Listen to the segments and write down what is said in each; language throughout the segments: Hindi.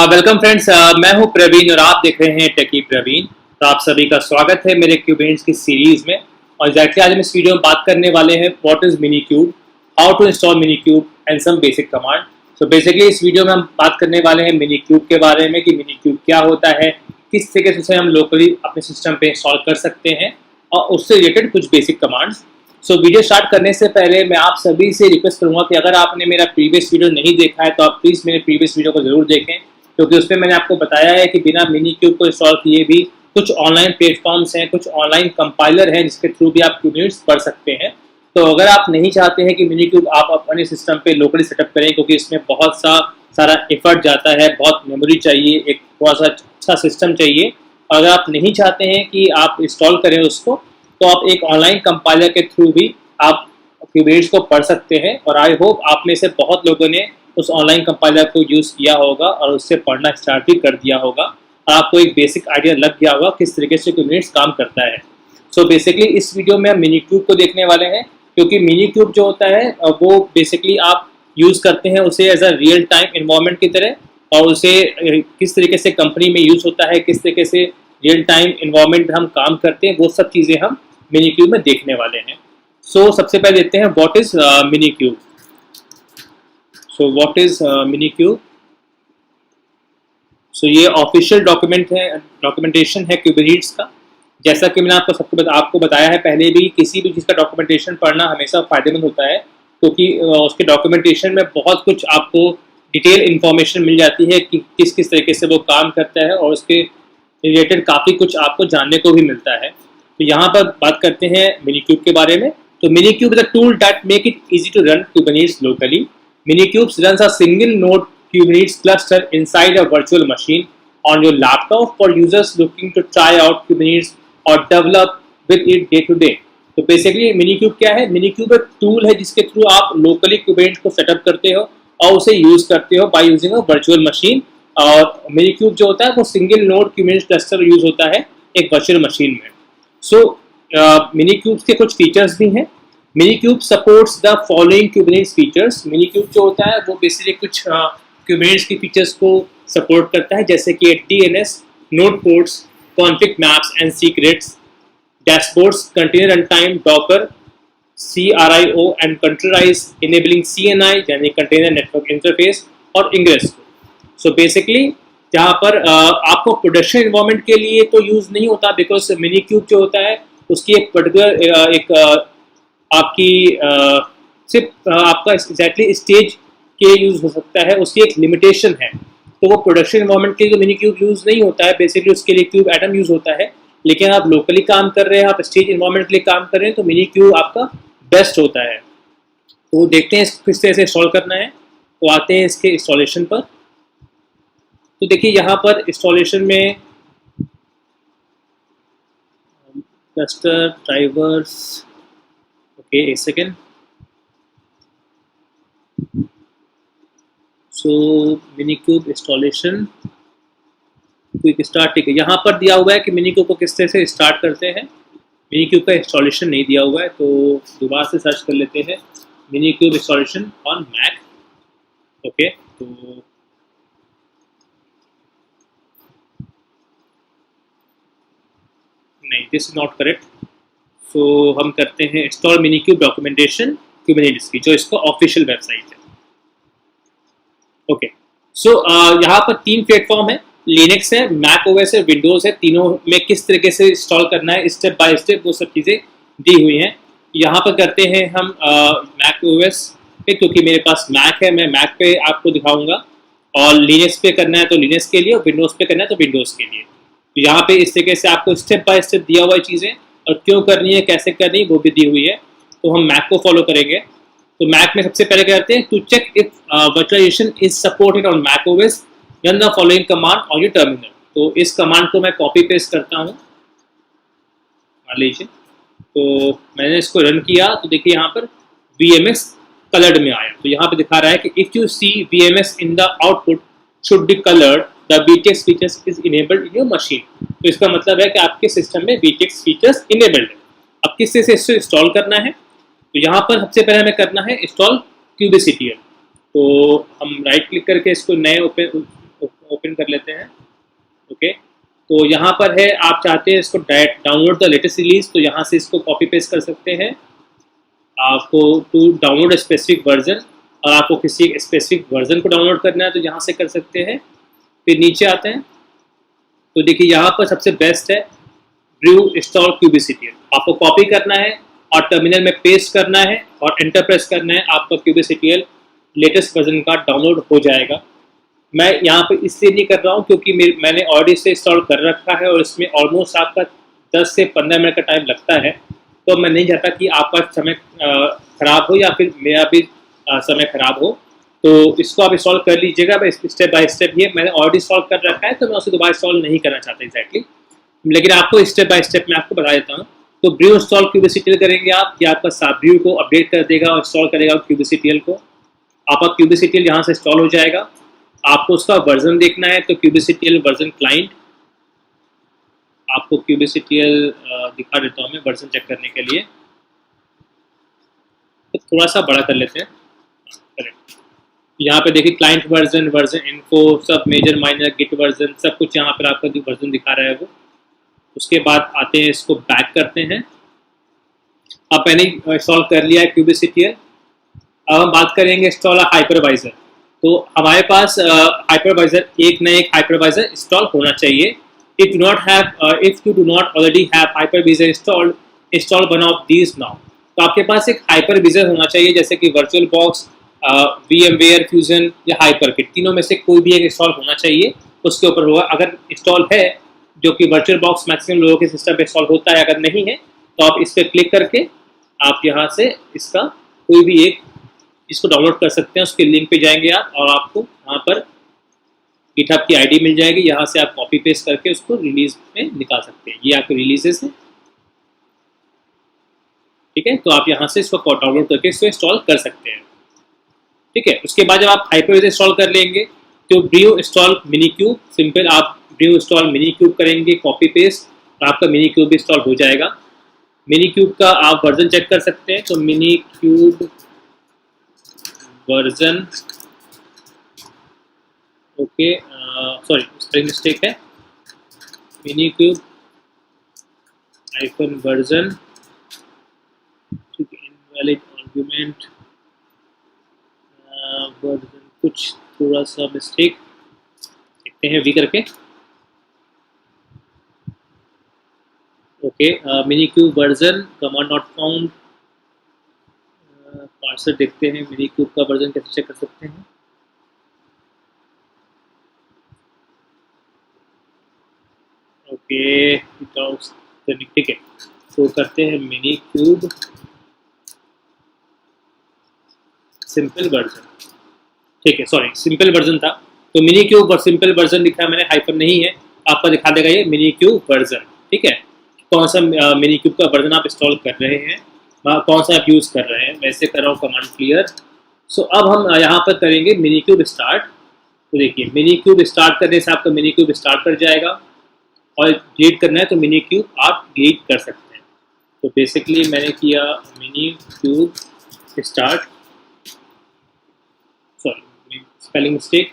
वेलकम फ्रेंड्स, मैं हूं प्रवीण और आप देख रहे हैं टेकी प्रवीण। तो आप सभी का स्वागत है मेरे क्यूबेंट्स की सीरीज में। और एग्जैक्टली आज हम इस वीडियो में बात करने वाले हैं what is Minikube, how to install Minikube and some basic command. So basically इस वीडियो में हम बात करने वाले हैं मिनी क्यूब के बारे में कि मिनी क्यूब क्या होता है, किस तरीके से उसे हम लोकली अपने सिस्टम पे इंस्टॉल कर सकते हैं और उससे रिलेटेड कुछ basic commands. So video start करने से पहले मैं आप सभी से रिक्वेस्ट करूंगा कि अगर आपने मेरा प्रीवियस वीडियो नहीं देखा है तो आप प्लीज़ मेरे प्रीवियस वीडियो को जरूर देखें, क्योंकि उसमें मैंने आपको बताया है कि बिना मिनी क्यूब को इंस्टॉल किए भी कुछ ऑनलाइन प्लेटफॉर्म्स हैं, कुछ ऑनलाइन कंपाइलर हैं जिसके थ्रू भी आप क्यूबेंट्स पढ़ सकते हैं। तो अगर आप नहीं चाहते हैं कि मिनी क्यूब आप अपने सिस्टम पे लोकली सेटअप करें, क्योंकि इसमें बहुत सारा एफर्ट जाता है, बहुत मेमोरी चाहिए, एक थोड़ा सा अच्छा सिस्टम चाहिए। अगर आप नहीं चाहते हैं कि आप इंस्टॉल करें उसको, तो आप एक ऑनलाइन कंपाइलर के थ्रू भी आप क्यूबेंट्स को पढ़ सकते हैं। और आई होप आप में से बहुत लोगों ने उस ऑनलाइन कंपाइलर को यूज़ किया होगा और उससे पढ़ना स्टार्ट भी कर दिया होगा और आपको एक बेसिक आइडिया लग गया होगा किस तरीके से क्यूबेंट्स काम करता है। सो बेसिकली इस वीडियो में हम मिनी क्यूब को देखने वाले हैं, क्योंकि मिनी क्यूब जो होता है वो बेसिकली आप यूज़ करते हैं उसे as a real time environment की तरह, और उसे किस तरीके से कंपनी में यूज़ होता है, किस तरीके से रियल टाइम इन्वायरमेंट हम काम करते हैं, वो सब चीज़ें हम मिनी क्यूब में देखने वाले हैं। सो सबसे पहले देखते हैं what is Minikube. So what is Minikube. So ये ऑफिशियल डॉक्यूमेंटेशन है क्यूबेनिट्स का। जैसा कि मैंने आपको बताया है पहले भी, किसी भी चीज़ का डॉक्यूमेंटेशन पढ़ना हमेशा फ़ायदेमंद होता है, क्योंकि उसके डॉक्यूमेंटेशन में बहुत कुछ आपको डिटेल इन्फॉर्मेशन मिल जाती है कि किस किस तरीके से वो काम करता है, और उसके रिलेटेड काफ़ी कुछ आपको जानने को भी मिलता है। तो यहाँ पर बात करते हैं मिनी क्यूब के बारे में। तो Minikube is a tool that make it easy to run Kubernetes locally. Mini cubes runs a single node Kubernetes cluster inside a virtual machine on your laptop for users looking to try out Kubernetes or develop with it day to day. तो बेसिकली मिनी क्यूब क्या है? मिनी क्यूब एक टूल है जिसके थ्रू आप लोकली कुबेनेट्स को सेटअप करते हो और उसे यूज करते हो by using a virtual machine. और मिनी क्यूब जो होता है वो सिंगल नोड क्यूबेनेट्स क्लस्टर यूज होता है एक वर्चुअल मशीन में। सो मिनी क्यूब्स के कुछ फीचर्स भी हैं। Minikube supports the following Kubernetes features. Minikube जो होता है वो बेसिकली कुछ क्यूबेनिट्स की फीचर्स को सपोर्ट करता है, जैसे कि DNS, node ports, config maps and secrets, dashboards, container runtime, Docker, CRIO and containerise, enabling CNI यानी कंटेनर नेटवर्क इंटरफेस, और इंग्रेस। सो बेसिकली जहाँ पर आपको प्रोडक्शन इन्वायरमेंट के लिए तो यूज़ नहीं होता, बिकॉज मिनी क्यूब जो होता है उसकी एक पर्टिकुलर एक आपकी सिर्फ आपका एग्जैक्टली स्टेज के यूज़ हो सकता है, उसकी एक लिमिटेशन है। तो वो प्रोडक्शन इन्वायरमेंट के लिए मिनी क्यूब यूज़ नहीं होता है, बेसिकली उसके लिए क्यूब एटम यूज़ होता है। लेकिन आप लोकली काम कर रहे हैं, आप स्टेज इन्वायरमेंट के लिए काम कर रहे हैं, तो मिनी क्यूब आपका बेस्ट होता है। तो देखते हैं किस तरह से इंस्टॉल करना है। तो आते हैं इसके इंस्टॉलेशन पर। तो देखिए यहाँ पर इंस्टॉलेशन में क्लस्टर ड्राइवर्स, ओके एक सेकेंड। सो mini cube installation quick start, ठीक है। यहाँ पर दिया हुआ है कि मिनी क्यूब को किस तरह से स्टार्ट करते हैं। मिनी क्यूब का इंस्टॉलेशन नहीं दिया हुआ है, तो दोबारा से सर्च कर लेते हैं Minikube installation on Mac. Okay, तो नहीं, this is not correct. So हम करते हैं install Minikube documentation Kubernetes की, जो इसका ऑफिशियल वेबसाइट है। ओके, सो यहाँ पर 3 प्लेटफॉर्म है, लिनक्स है, मैक ओएस है, विंडोज़ है। तीनों में किस तरीके से इंस्टॉल करना है स्टेप बाय स्टेप वो सब चीज़ें दी हुई हैं। यहाँ पर करते हैं हम मैक ओएस पे, क्योंकि मेरे पास मैक है, मैं मैक पे आपको दिखाऊंगा। और लिनक्स पे करना है तो लिनक्स के लिए, और विंडोज़ पे करना है तो विंडोज़ के लिए। तो यहाँ पे इस तरीके से आपको स्टेप बाय स्टेप दिया हुआ है चीज़ें, और क्यों करनी है, कैसे करनी है, वो भी दी हुई है। तो हम मैक को फॉलो करेंगे। तो मैक में सबसे पहले क्या करते हैं, to check if virtualisation is supported on Mac OS, run the following command on your terminal. तो इस कमांड को मैं कॉपी पेस्ट करता हूँ, मान लीजिए। तो मैंने इसको रन किया, तो देखिए यहाँ पर VMS कलर्ड में आया। तो यहाँ पे दिखा रहा है कि if you see VMS in the output should be coloured, the BTX features is enabled in your machine. तो इसका मतलब है कि आपके सिस्टम में BTX फीचर्स इनेबल्ड है। अब किस तरह से इसको इंस्टॉल करना है, तो यहाँ पर सबसे पहले हमें करना है इंस्टॉल क्यूबीसीटीएल। तो हम राइट क्लिक करके इसको नए ओपन कर लेते हैं। ओके, तो यहाँ पर है, आप चाहते हैं इसको डाउनलोड द लेटेस्ट रिलीज, तो यहाँ से इसको कॉपी पेस्ट कर सकते हैं। आपको टू डाउनलोड स्पेसिफिक वर्जन, और आपको किसी स्पेसिफिक वर्जन को डाउनलोड करना है तो यहाँ से कर सकते हैं। फिर नीचे आते हैं तो देखिए यहाँ पर सबसे बेस्ट है ब्रू इंस्टॉल क्यूबीसीटीएल। आपको कॉपी करना है और टर्मिनल में पेस्ट करना है और एंटर प्रेस करना है, आपका क्यूबीसीटीएल लेटेस्ट वर्जन का डाउनलोड हो जाएगा। मैं यहाँ पे इसलिए नहीं कर रहा हूँ क्योंकि मैंने ऑलरेडी से इंस्टॉल कर रखा है और इसमें ऑलमोस्ट आपका 10 से 15 मिनट का टाइम लगता है, तो मैं नहीं चाहता कि आपका समय ख़राब हो या फिर मेरा भी समय ख़राब हो। तो इसको आप इंस्टॉल कर लीजिएगा, स्टेप बाय स्टेप। ये मैंने ऑलरेडी इंस्टॉल कर रखा है तो मैं उसे दोबारा इंस्टॉल नहीं करना चाहता एग्जैक्टली, लेकिन आपको स्टेप बाय स्टेप मैं आपको बता देता हूँ। तो ब्रू इंस्टॉल क्यूबीसीटीएल करेंगे आप, कि आपका साब्रू को अपडेट कर देगा और इंस्टॉल करेगा क्यूबीसीटीएल को। आपका क्यूबीसीटीएल यहाँ से इंस्टॉल हो जाएगा। आपको उसका वर्जन देखना है तो क्यूबीसीटीएल वर्जन क्लाइंट, आपको क्यूबीसीटीएल दिखा देता हूँ मैं वर्जन चेक करने के लिए। तो थोड़ा सा बड़ा कर लेते हैं। करेक्ट, यहाँ पे देखिए क्लाइंट वर्जन, वर्जन इन्फो, सब मेजर माइनर गिट वर्जन, सब कुछ यहाँ पर आपका जो वर्जन दिखा रहा है वो। उसके बाद आते हैं, इसको बैक करते हैं। अब मैंने इंस्टॉल कर लिया है क्यूबीसीटीएल। अब हम बात करेंगे इंस्टॉल हाइपरवाइजर। तो हमारे पास हाइपरवाइजर, एक न एक हाइपरवाइजर इंस्टॉल होना चाहिए। If you do not already have hypervisor installed, install one of these now. तो आपके पास एक हाइपरवाइजर होना चाहिए, जैसे कि वर्चुअल बॉक्स, VMware फ्यूजन या हाइपरकिट, तीनों में से कोई भी एक इंस्टॉल होना चाहिए। उसके ऊपर होगा, अगर इंस्टॉल है, जो कि वर्चुअल बॉक्स मैक्सिमम लोगों के सिस्टम पे इंस्टॉल होता है, अगर नहीं है तो आप इस पर क्लिक करके आप यहाँ से इसका कोई भी एक इसको डाउनलोड कर सकते हैं। उसके लिंक पे जाएंगे आप और आपको यहाँ पर गिटहब की आईडी मिल जाएगी। यहाँ से आप कॉपी पेस्ट करके उसको रिलीज में निकाल सकते हैं। ये आपके रिलीजेस है, ठीक है। तो आप यहाँ से इसको डाउनलोड करके इसको इंस्टॉल कर सकते हैं, ठीक है। उसके बाद जब आप हाइपरवाइजर इंस्टॉल कर लेंगे तो brew install Minikube, simple आप ब्रू इंस्टॉल मिनी क्यूब करेंगे, कॉपी पेस्ट, तो आपका मिनी क्यूब भी इंस्टॉल हो जाएगा। मिनी क्यूब का आप वर्जन चेक कर सकते हैं, तो mini cube version, okay, sorry spelling mistake है, मिनी क्यूब हाइफन वर्जन, ठीक है, इनवैलिड आर्गुमेंट वर्जन, कुछ थोड़ा सा मिस्टेक, देखते हैं वी करके। Okay, mini cube version command not found, parser देखते हैं मिनी क्यूब का वर्जन कैसे चेक कर सकते हैं। ओके, ठीक है, तो करते हैं मिनी क्यूब सिंपल वर्जन, ठीक है, सॉरी सिंपल वर्जन था, तो मिनी क्यूब और सिंपल वर्जन दिखा मैंने, हाइफन नहीं है, आपको दिखा देगा ये मिनी क्यूब वर्जन, ठीक है। कौन सा मिनी क्यूब का वर्जन आप इंस्टॉल कर रहे हैं, कौन सा आप यूज़ कर रहे हैं। वैसे कर रहा हूँ कमांड क्लियर। सो अब हम यहाँ पर करेंगे मिनी क्यूब स्टार्ट। तो देखिए मिनी क्यूब स्टार्ट करने से आपका मिनी क्यूब स्टार्ट कर जाएगा, और डिलीट करना है तो मिनी क्यूब आप डिलीट कर सकते हैं। तो बेसिकली मैंने किया mini cube start, sorry spelling mistake,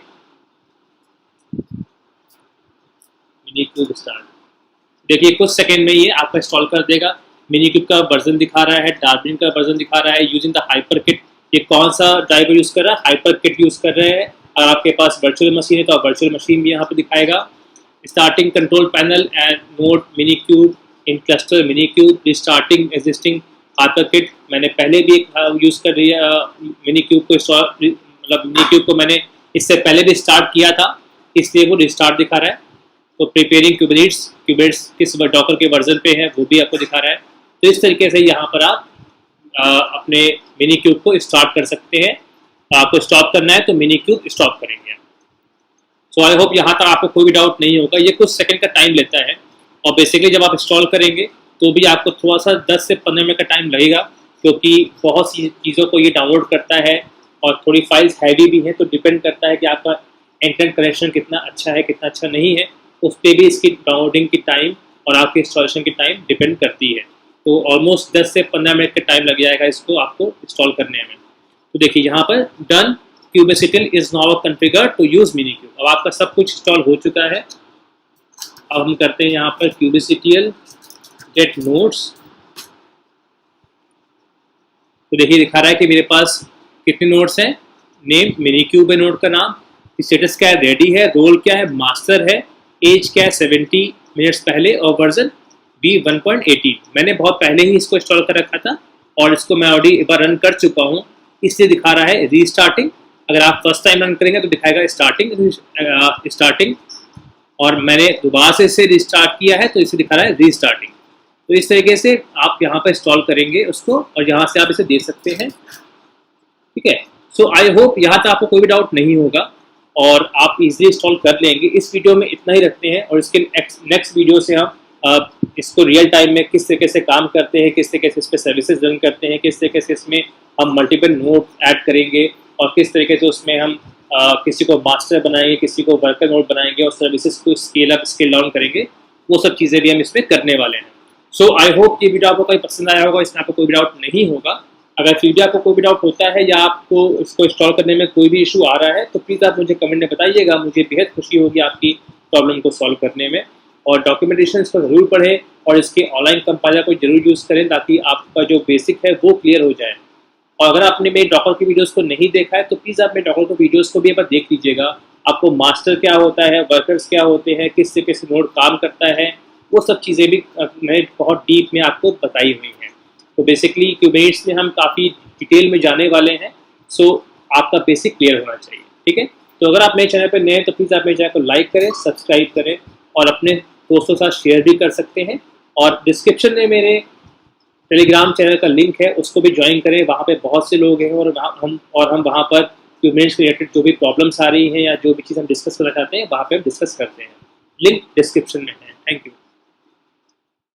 mini cube start. देखिए कुछ सेकंड में ये आपका इंस्टॉल कर देगा। मिनी क्यूब का वर्जन दिखा रहा है, डार्विन का वर्जन दिखा रहा है, यूजिंग द हाइपरकिट, ये कौन सा ड्राइवर यूज़ कर रहा है, हाइपरकिट यूज़ कर रहे हैं। अगर आपके पास वर्चुअल मशीन है तो आप वर्चुअल मशीन भी यहाँ पर दिखाएगा। Starting control panel and node Minikube in cluster Minikube, restarting existing hyperkit, मैंने पहले भी एक यूज़ कर रही है मिनी क्यूब को, मतलब मिनी क्यूब को मैंने इससे पहले भी स्टार्ट किया था, इसलिए वो रिस्टार्ट दिखा रहा है। तो प्रिपेयरिंग क्यूबेट्स किस डॉकर के वर्जन पे है वो भी आपको दिखा रहा है। तो इस तरीके से यहाँ पर आप अपने मिनी क्यूब को स्टार्ट कर सकते हैं। आपको स्टॉप करना है तो मिनी क्यूब स्टॉप करेंगे। सो आई होप यहाँ तक आपको कोई भी डाउट नहीं होगा। ये कुछ सेकंड का टाइम लेता है, और बेसिकली जब आप इंस्टॉल करेंगे तो भी आपको थोड़ा सा 10 से 15 मिनट का टाइम लगेगा, क्योंकि बहुत सी चीज़ों को ये डाउनलोड करता है और थोड़ी फाइल्स हैवी भी हैं। तो डिपेंड करता है कि आपका इंटरनेट कनेक्शन कितना अच्छा है कितना अच्छा नहीं है, उस पर भी इसकी डाउनलोडिंग की टाइम और आपके इंस्टॉलेशन की टाइम डिपेंड करती है। तो ऑलमोस्ट 10 से 15 मिनट का टाइम लग जाएगा इसको आपको इंस्टॉल करने में। तो देखिए यहाँ पर done, kubectl is now configured to use Minikube। अब आपका सब कुछ इंस्टॉल हो चुका है। अब हम करते हैं यहाँ पर kubectl get nodes। तो देखिए दिखा रहा है कि मेरे पास कितने नोड्स हैं। नेम मिनीक्यूब है नोड का नाम, स्टेटस क्या है, रेडी है, रोल क्या है, मास्टर है, एज क्या है 70 मिनट्स पहले, और वर्जन V1.18। मैंने बहुत पहले ही इसको इंस्टॉल कर रखा था और इसको मैं ऑलरेडी एक बार रन कर चुका हूँ, इसलिए दिखा रहा है रीस्टार्टिंग। अगर आप फर्स्ट टाइम रन करेंगे तो दिखाएगा स्टार्टिंग, और मैंने दोबारा से इसे रिस्टार्ट किया है तो इसे दिखा रहा है रीस्टार्टिंग। तो इस तरीके से आप यहाँ पर इंस्टॉल करेंगे उसको और यहाँ से आप इसे दे सकते हैं, ठीक है। सो आई होप यहाँ तक आपको कोई भी डाउट नहीं होगा और आप इजीली इंस्टॉल कर लेंगे। इस वीडियो में इतना ही रखते हैं और इसके नेक्स्ट वीडियो से हम इसको रियल टाइम में किस तरीके से काम करते हैं, किस तरीके से इस पर सर्विसेज रन करते हैं, किस तरीके से इसमें हम मल्टीपल नोड ऐड करेंगे और किस तरीके से उसमें हम किसी को मास्टर बनाएंगे, किसी को वर्कर नोड बनाएंगे और सर्विसेज को स्केल अप स्केल डाउन करेंगे, वो सब चीज़ें भी हम इसमें करने वाले हैं। सो आई होप ये वीडियो आपको कोई पसंद आया होगा, इसमें आपको कोई भी डाउट नहीं होगा। अगर वीडियो आपको कोई भी डाउट होता है या आपको इसको इंस्टॉल करने में कोई भी इशू आ रहा है तो प्लीज़ आप मुझे कमेंट में बताइएगा, मुझे बेहद खुशी होगी आपकी प्रॉब्लम को सॉल्व करने में। और डॉक्यूमेंटेशन इसको ज़रूर पढ़ें और इसके ऑनलाइन कंपाइलर को जरूर यूज़ करें ताकि आपका जो बेसिक है वो क्लियर हो जाए। और अगर आपने मेरे डॉकर की वीडियोज़ को नहीं देखा है तो प्लीज़ आप मेरे डॉकर की वीडियोज़ को भी एक बार देख लीजिएगा। आपको मास्टर क्या होता है, वर्कर्स क्या होते हैं, किस तरीके से नोड काम करता है, वो सब चीज़ें भी मैंने बहुत डीप में आपको बताई हुई हैं। तो बेसिकली क्यूबेट्स में हम काफ़ी डिटेल में जाने वाले हैं, सो आपका बेसिक क्लियर होना चाहिए, ठीक है। तो अगर आप मेरे चैनल पर नए हैं तो प्लीज़ आप मेरे चैनल को लाइक करें, सब्सक्राइब करें और अपने दोस्तों के साथ शेयर भी कर सकते हैं। और डिस्क्रिप्शन में मेरे टेलीग्राम चैनल का लिंक है, उसको भी ज्वाइन करें। वहाँ पे बहुत से लोग हैं और हम वहाँ पर क्यूबेट्स से रिलेटेड जो भी प्रॉब्लम्स आ रही हैं या जो भी चीज़ हम डिस्कस करना चाहते हैं वहाँ पे हम डिस्कस करते हैं। लिंक डिस्क्रिप्शन में है। Thank you.